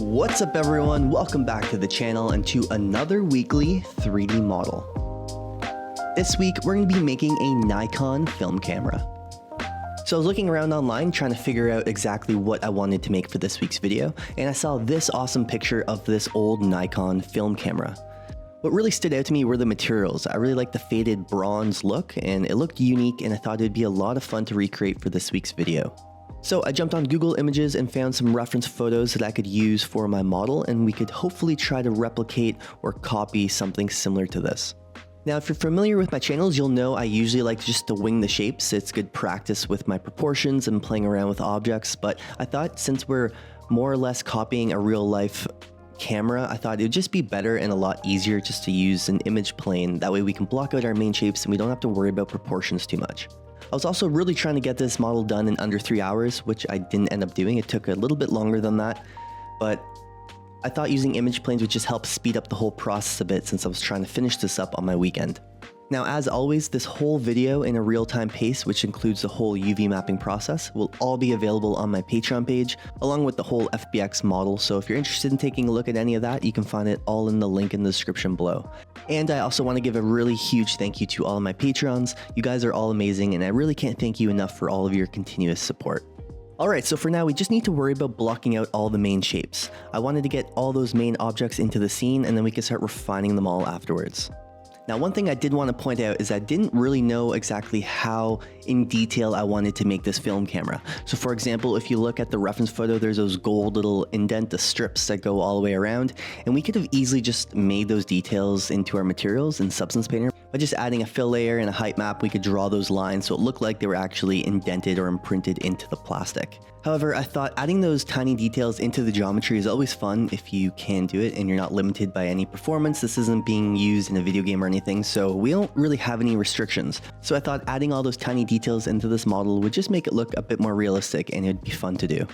What's up everyone, welcome back to the channel and to another weekly 3D model. This week we're going to be making a Nikon film camera. So I was looking around online trying to figure out exactly what I wanted to make for this week's video, and I saw this awesome picture of this old Nikon film camera. What really stood out to me were the materials. I really liked the faded bronze look and it looked unique, and I thought it'd be a lot of fun to recreate for this week's video. So I jumped on Google Images and found some reference photos that I could use for my model, and we could hopefully try to replicate or copy something similar to this. Now, if you're familiar with my channels, you'll know I usually like just to wing the shapes. It's good practice with my proportions and playing around with objects, but I thought since we're more or less copying a real life camera, I thought it would just be better and a lot easier just to use an image plane. That way we can block out our main shapes and we don't have to worry about proportions too much. I was also really trying to get this model done in under 3 hours, which I didn't end up doing. It took a little bit longer than that, but I thought using image planes would just help speed up the whole process a bit since I was trying to finish this up on my weekend. Now, as always, this whole video in a real-time pace, which includes the whole UV mapping process, will all be available on my Patron page, along with the whole FBX model. So if you're interested in taking a look at any of that, you can find it all in the link in the description below. And I also want to give a really huge thank you to all of my patrons. You guys are all amazing, and I really can't thank you enough for all of your continuous support. Alright, so for now we just need to worry about blocking out all the main shapes. I wanted to get all those main objects into the scene, and then we can start refining them all afterwards. Now, one thing I did want to point out is I didn't really know exactly how in detail I wanted to make this film camera. So for example, if you look at the reference photo, there's those gold little indent, the strips that go all the way around, and we could have easily just made those details into our materials in Substance Painter. By just adding a fill layer and a height map, we could draw those lines so it looked like they were actually indented or imprinted into the plastic. However, I thought adding those tiny details into the geometry is always fun if you can do it and you're not limited by any performance. This isn't being used in a video game or anything, so we don't really have any restrictions. So I thought adding all those tiny details into this model would just make it look a bit more realistic, and it'd be fun to do.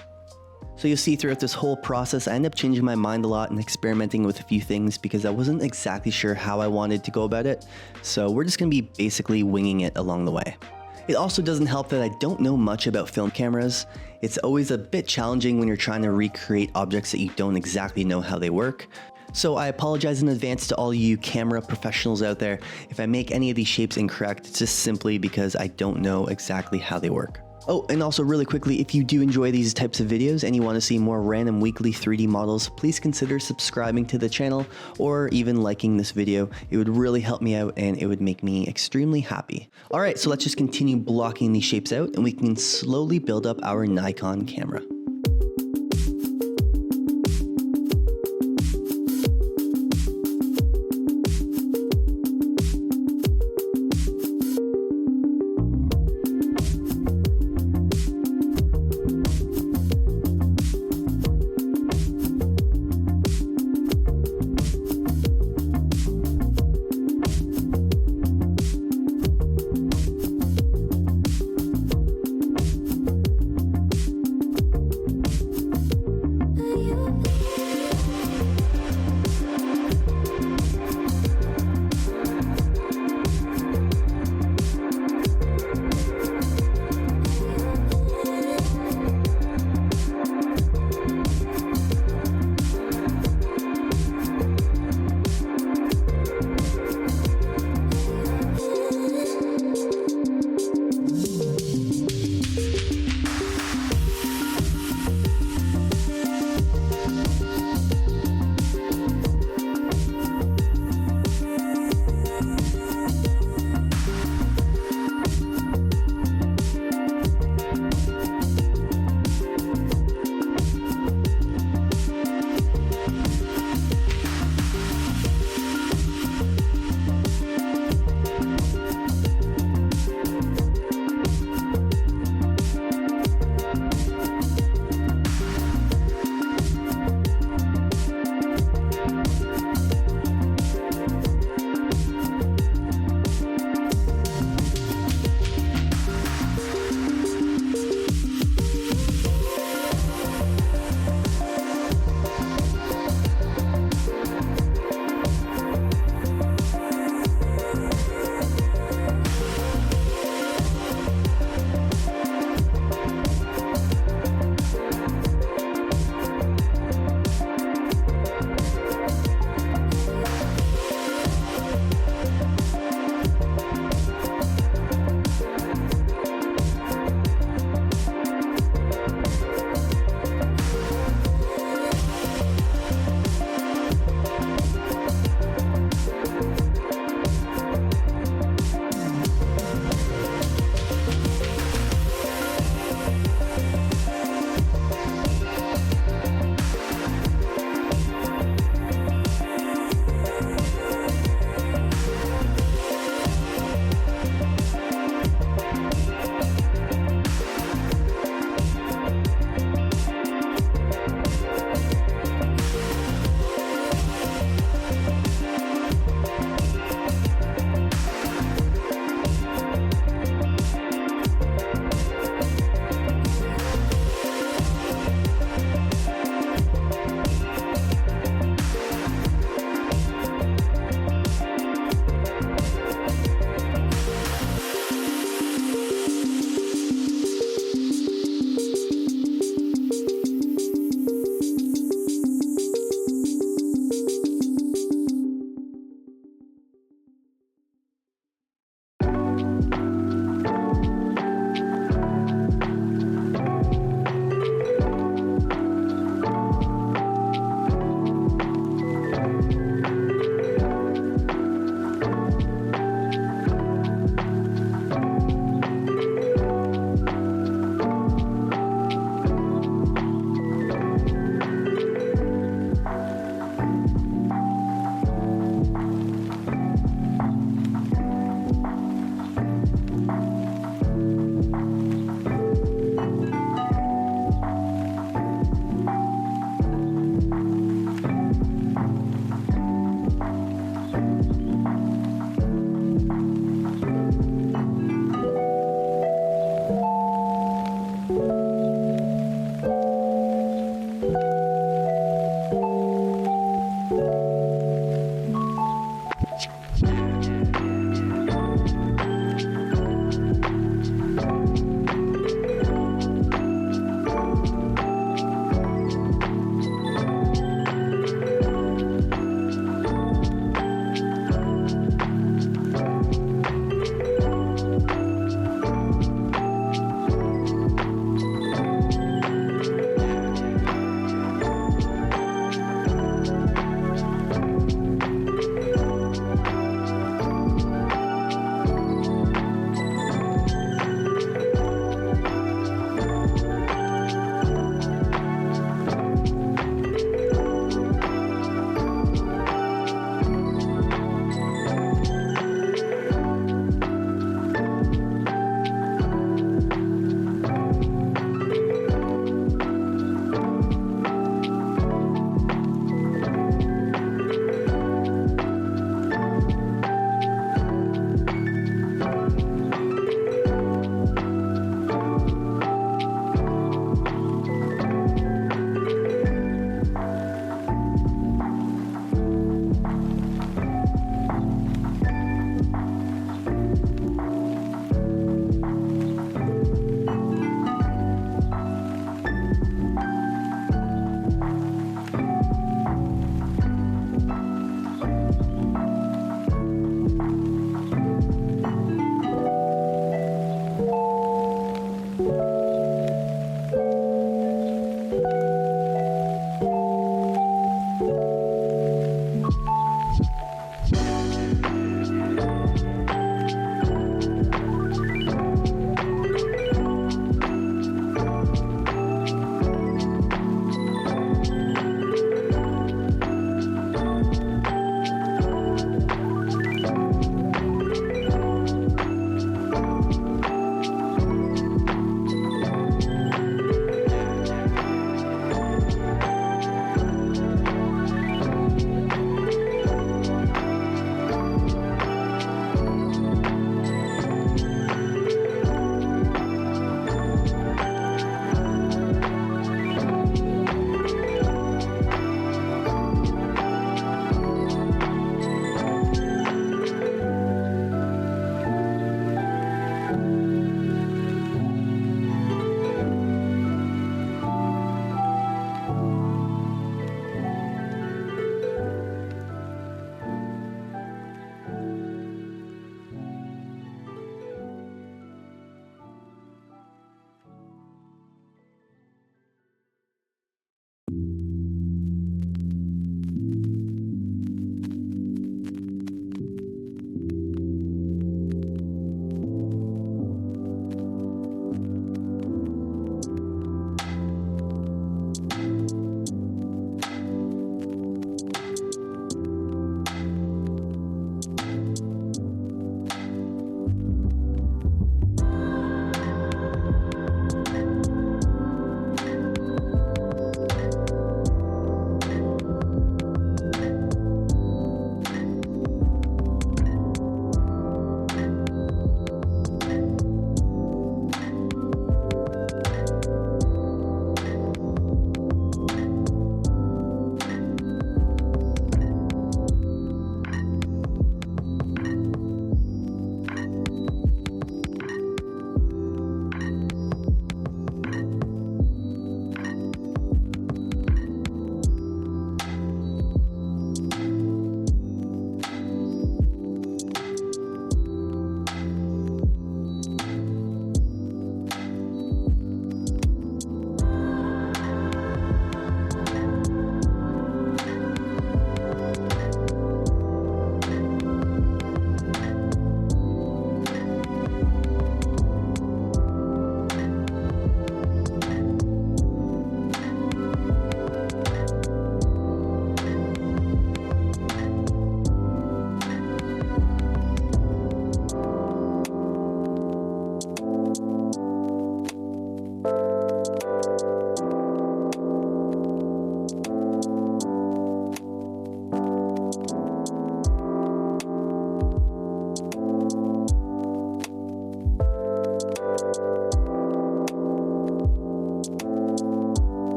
So you'll see throughout this whole process, I ended up changing my mind a lot and experimenting with a few things because I wasn't exactly sure how I wanted to go about it. So we're just going to be basically winging it along the way. It also doesn't help that I don't know much about film cameras. It's always a bit challenging when you're trying to recreate objects that you don't exactly know how they work. So I apologize in advance to all you camera professionals out there. If I make any of these shapes incorrect, it's just simply because I don't know exactly how they work. Oh, and also really quickly, if you do enjoy these types of videos and you want to see more random weekly 3D models, please consider subscribing to the channel or even liking this video. It would really help me out and it would make me extremely happy. Alright, so let's just continue blocking these shapes out and we can slowly build up our Nikon camera.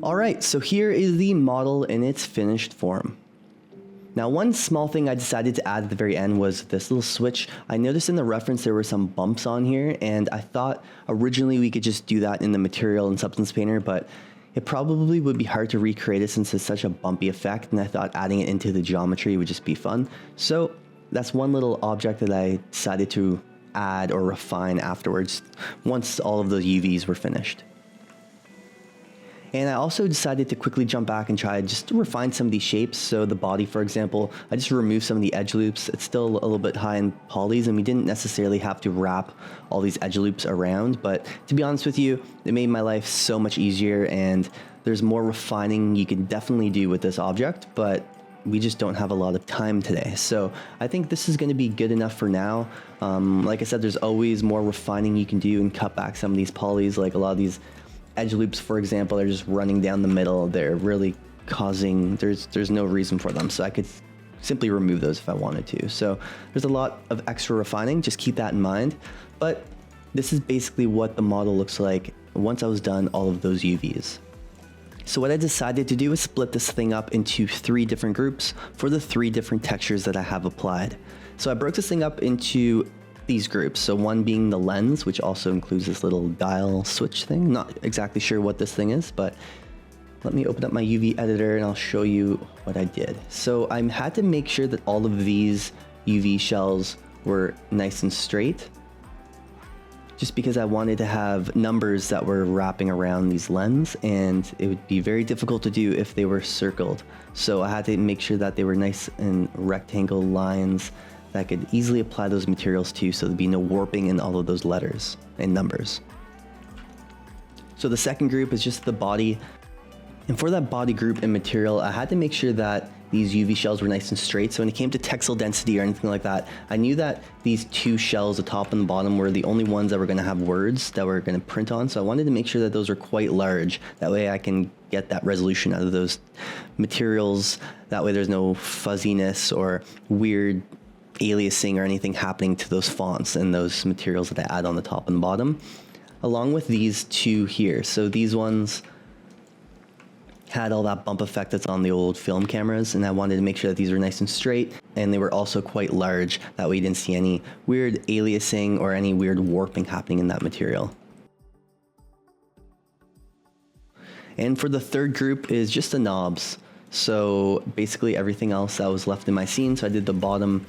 All right, so here is the model in its finished form. Now, one small thing I decided to add at the very end was this little switch. I noticed in the reference there were some bumps on here, and I thought originally we could just do that in the Material and Substance Painter, but it probably would be hard to recreate it since it's such a bumpy effect, and I thought adding it into the geometry would just be fun. So that's one little object that I decided to add or refine afterwards once all of those UVs were finished. And I also decided to quickly jump back and try just to refine some of these shapes. So the body, for example, I just removed some of the edge loops. It's still a little bit high in polys, and we didn't necessarily have to wrap all these edge loops around. But to be honest with you, it made my life so much easier, and there's more refining you can definitely do with this object, but we just don't have a lot of time today. So I think this is going to be good enough for now. Like I said, there's always more refining you can do and cut back some of these polys, like a lot of these edge loops, for example, are just running down the middle. They're really causing, there's no reason for them. So I could simply remove those if I wanted to. So there's a lot of extra refining, just keep that in mind. But this is basically what the model looks like once I was done all of those UVs. So what I decided to do is split this thing up into 3 different groups for the 3 different textures that I have applied. So I broke this thing up into these groups. So one being the lens, which also includes this little dial switch thing. Not exactly sure what this thing is, but let me open up my UV editor and I'll show you what I did. So I had to make sure that all of these UV shells were nice and straight, just because I wanted to have numbers that were wrapping around these lens, and it would be very difficult to do if they were circled. So I had to make sure that they were nice and rectangle lines that I could easily apply those materials to, so there'd be no warping in all of those letters and numbers. So the second group is just the body. And for that body group and material, I had to make sure that these UV shells were nice and straight. So when it came to textile density or anything like that, I knew that these 2 shells, the top and the bottom, were the only ones that were gonna have words that we're gonna print on. So I wanted to make sure that those were quite large. That way I can get that resolution out of those materials. That way there's no fuzziness or weird aliasing or anything happening to those fonts and those materials that I add on the top and the bottom, along with these 2 here. So these ones had all that bump effect that's on the old film cameras, and I wanted to make sure that these were nice and straight, and they were also quite large. That way you didn't see any weird aliasing or any weird warping happening in that material. And for the third group is just the knobs. So basically everything else that was left in my scene. So I did the bottom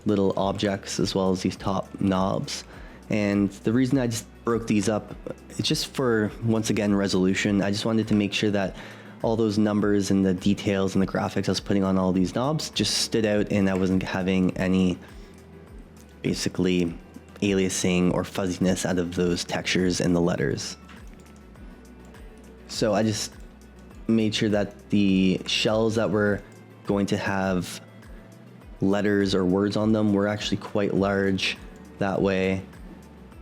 little objects as well as these top knobs. And the reason I just broke these up, it's just for, once again, resolution. I just wanted to make sure that all those numbers and the details and the graphics I was putting on all these knobs just stood out, and I wasn't having any basically aliasing or fuzziness out of those textures and the letters. So I just made sure that the shells that were going to have letters or words on them were actually quite large. That way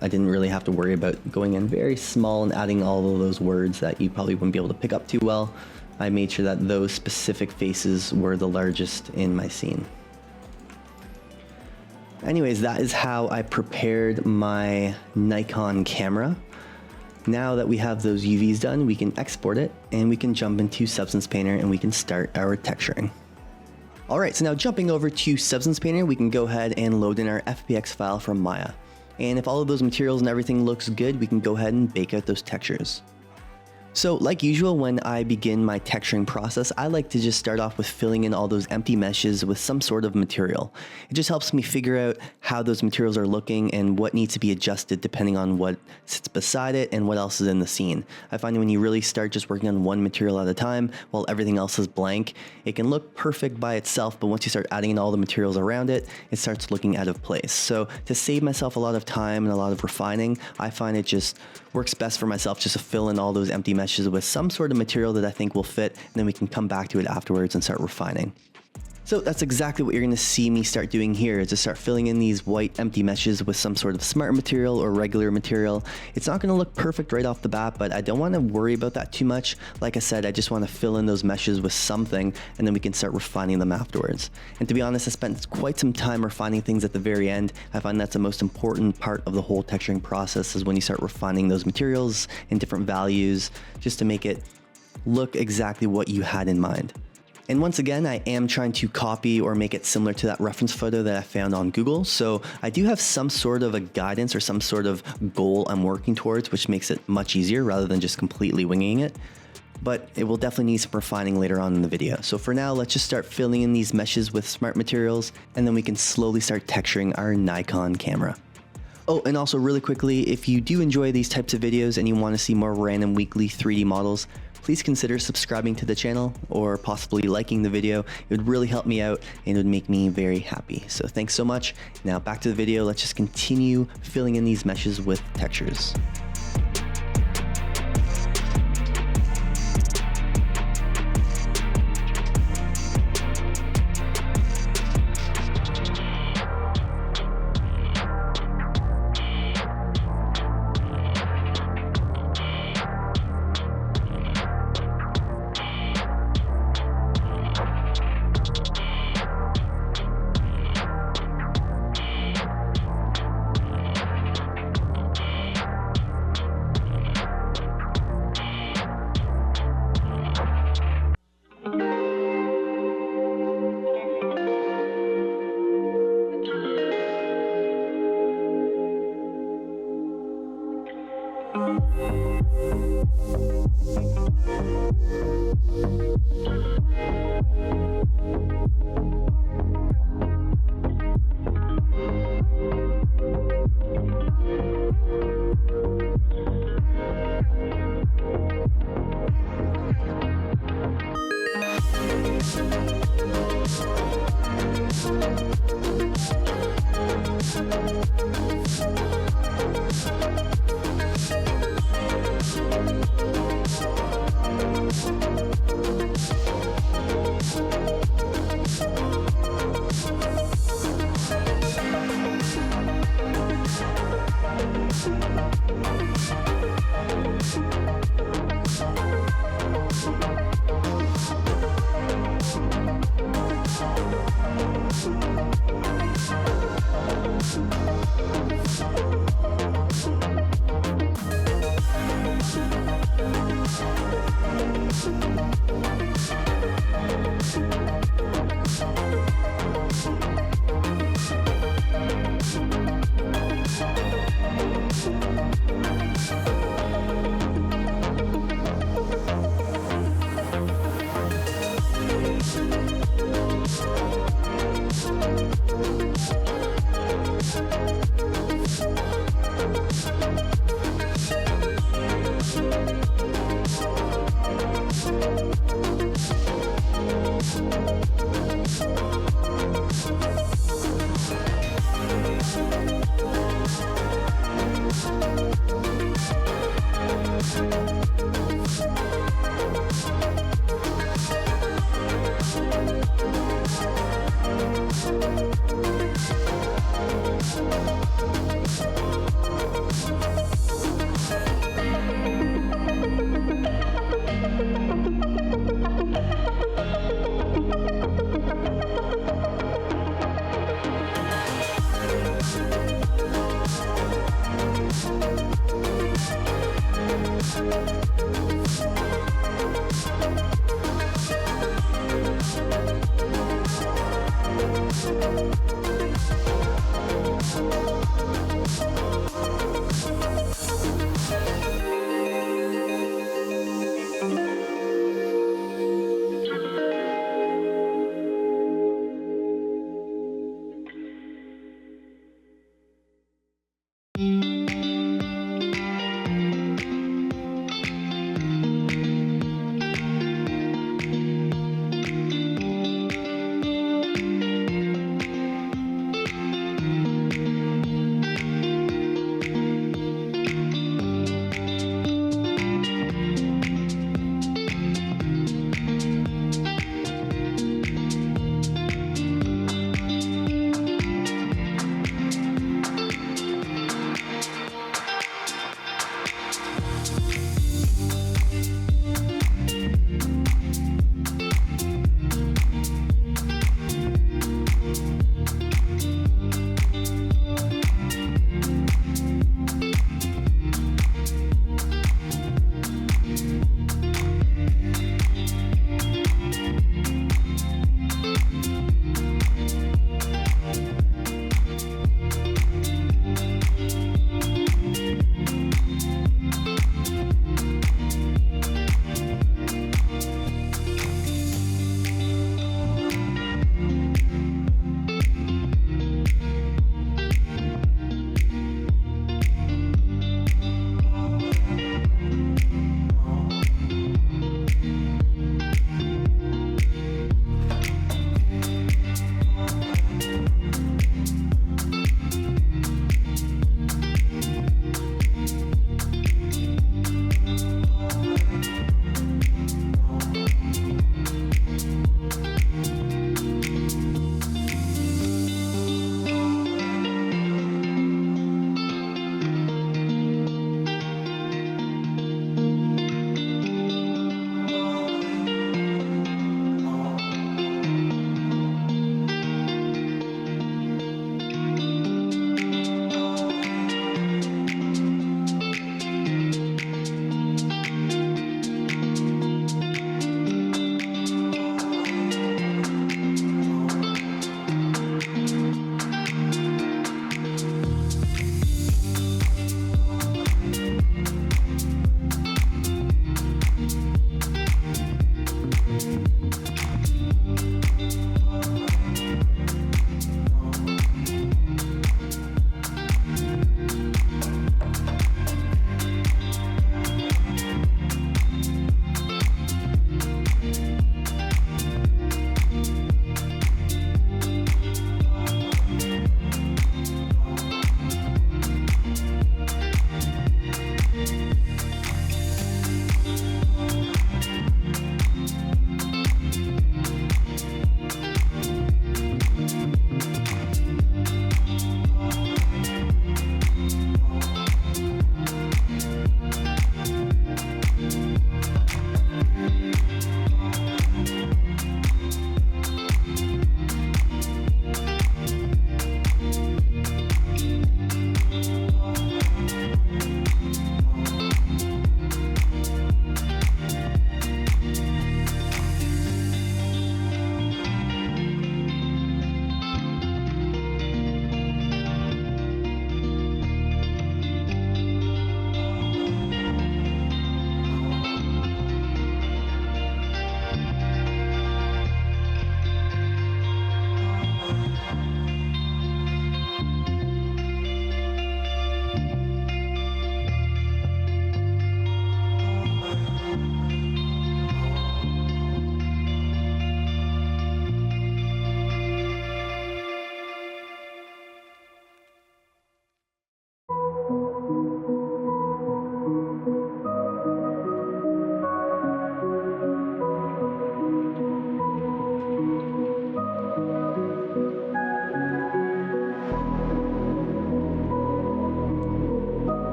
I didn't really have to worry about going in very small and adding all of those words that you probably wouldn't be able to pick up too well. I made sure that those specific faces were the largest in my scene. Anyways, that is how I prepared my Nikon camera. Now that we have those UVs done, we can export it and we can jump into Substance Painter and we can start our texturing. All right, so now jumping over to Substance Painter, we can go ahead and load in our FBX file from Maya. And if all of those materials and everything looks good, we can go ahead and bake out those textures. So like usual, when I begin my texturing process, I like to just start off with filling in all those empty meshes with some sort of material. It just helps me figure out how those materials are looking and what needs to be adjusted depending on what sits beside it and what else is in the scene. I find when you really start just working on one material at a time while everything else is blank, it can look perfect by itself, but once you start adding in all the materials around it, it starts looking out of place. So to save myself a lot of time and a lot of refining, I find it just works best for myself just to fill in all those empty meshes with some sort of material that I think will fit, and then we can come back to it afterwards and start refining. So that's exactly what you're gonna see me start doing here, is to start filling in these white empty meshes with some sort of smart material or regular material. It's not gonna look perfect right off the bat, but I don't wanna worry about that too much. Like I said, I just wanna fill in those meshes with something, and then we can start refining them afterwards. And to be honest, I spent quite some time refining things at the very end. I find that's the most important part of the whole texturing process, is when you start refining those materials in different values, just to make it look exactly what you had in mind. And once again, I am trying to copy or make it similar to that reference photo that I found on Google. So I do have some sort of a guidance or some sort of goal I'm working towards, which makes it much easier rather than just completely winging it. But it will definitely need some refining later on in the video. So for now, let's just start filling in these meshes with smart materials, and then we can slowly start texturing our Nikon camera. Oh, and also really quickly, if you do enjoy these types of videos and you want to see more random weekly 3D models, please consider subscribing to the channel or possibly liking the video. It would really help me out and it would make me very happy. So thanks so much. Now back to the video. Let's just continue filling in these meshes with textures.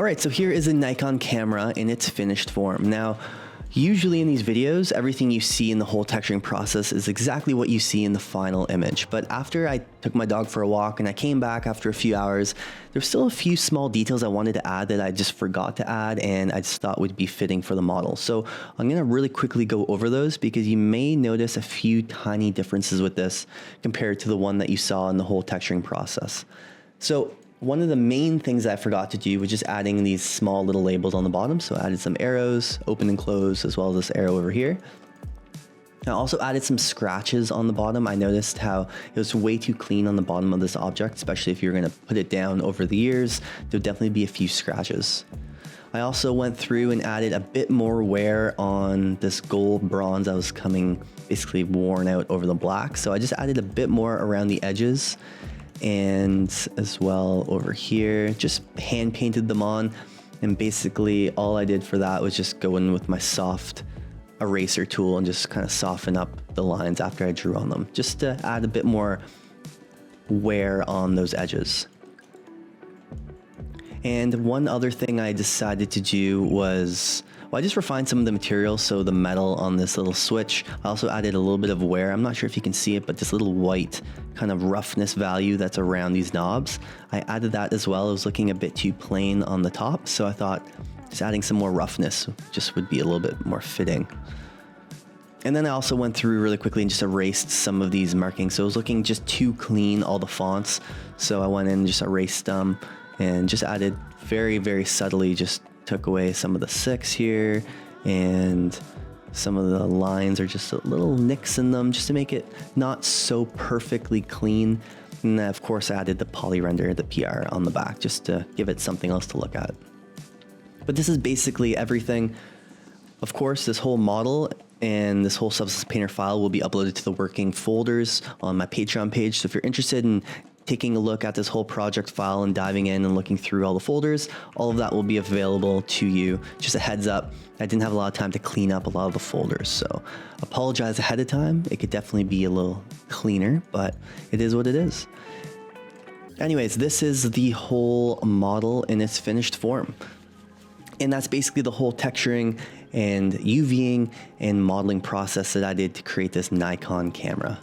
Alright, so here is a Nikon camera in its finished form. Now, usually in these videos, everything you see in the whole texturing process is exactly what you see in the final image. But after I took my dog for a walk and I came back after a few hours, there's still a few small details I wanted to add that I just forgot to add and I just thought would be fitting for the model. So I'm gonna really quickly go over those because you may notice a few tiny differences with this compared to the one that you saw in the whole texturing process. So one of the main things that I forgot to do was just adding these small little labels on the bottom. So I added some arrows, open and close, as well as this arrow over here. I also added some scratches on the bottom. I noticed how it was way too clean on the bottom of this object, especially if you're gonna put it down over the years. There'll definitely be a few scratches. I also went through and added a bit more wear on this gold bronze that was coming basically worn out over the black. So I just added a bit more around the edges, and as well over here, just hand painted them on. And basically all I did for that was just go in with my soft eraser tool and just kind of soften up the lines after I drew on them, just to add a bit more wear on those edges. And one other thing I decided to do was, well, I just refined some of the materials. So the metal on this little switch, I also added a little bit of wear. I'm not sure if you can see it, but this little white kind of roughness value that's around these knobs, I added that as well. It was looking a bit too plain on the top. So I thought just adding some more roughness just would be a little bit more fitting. And then I also went through really quickly and just erased some of these markings. So it was looking just too clean, all the fonts. So I went in and just erased them and just added very, very subtly, just took away some of the 6 here, and some of the lines are just a little nicks in them just to make it not so perfectly clean. And then of course I added the poly render, the PR on the back, just to give it something else to look at. But this is basically everything. Of course, this whole model and this whole Substance Painter file will be uploaded to the working folders on my Patreon page. So if you're interested in taking a look at this whole project file and diving in and looking through all the folders, all of that will be available to you. Just a heads up, I didn't have a lot of time to clean up a lot of the folders, so apologize ahead of time. It could definitely be a little cleaner, but it is what it is. Anyways, this is the whole model in its finished form. And that's basically the whole texturing and UVing and modeling process that I did to create this Nikon camera.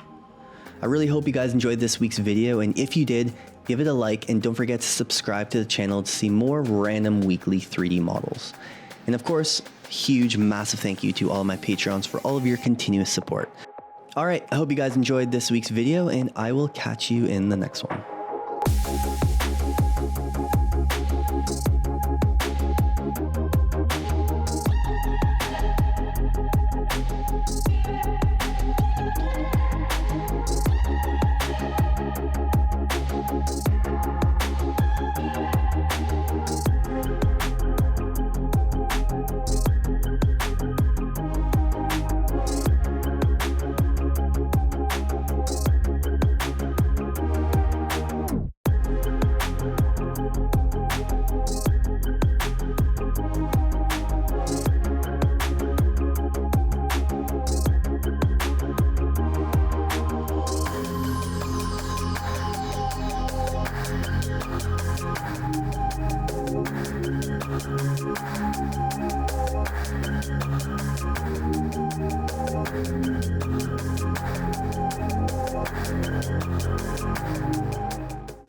I really hope you guys enjoyed this week's video, and if you did, give it a like and don't forget to subscribe to the channel to see more random weekly 3D models. And of course, huge, massive thank you to all my Patrons for all of your continuous support. Alright, I hope you guys enjoyed this week's video, and I will catch you in the next one.